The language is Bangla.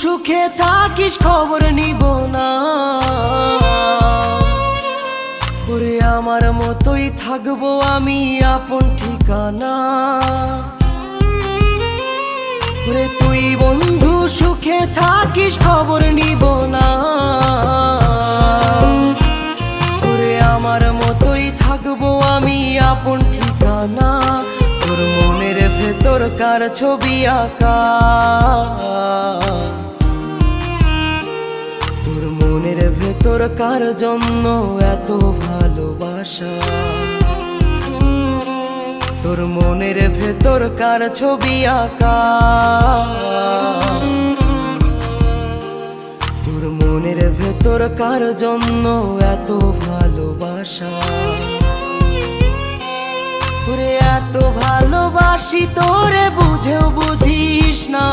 সুখে থাকিস খবর নিব না, ওরে আমার মতোই থাকবো আমি আপন ঠিকানা। ওরে তুই বন্ধু সুখে থাকিস খবর নিব না, ওরে আমার মতোই থাকবো আমি আপন ঠিকানা। তোর মনের ভেতর কার ছবি আঁকা, তোর মনের ভেতর কার জন্য এত ভালোবাসা, তোর মনের ভেতর কার ছবি আঁকা, তোর মনের ভেতর কার জন্য এত ভালোবাসা। তোরে এত ভালোবাসি তোরে বুঝেও বুঝিস না।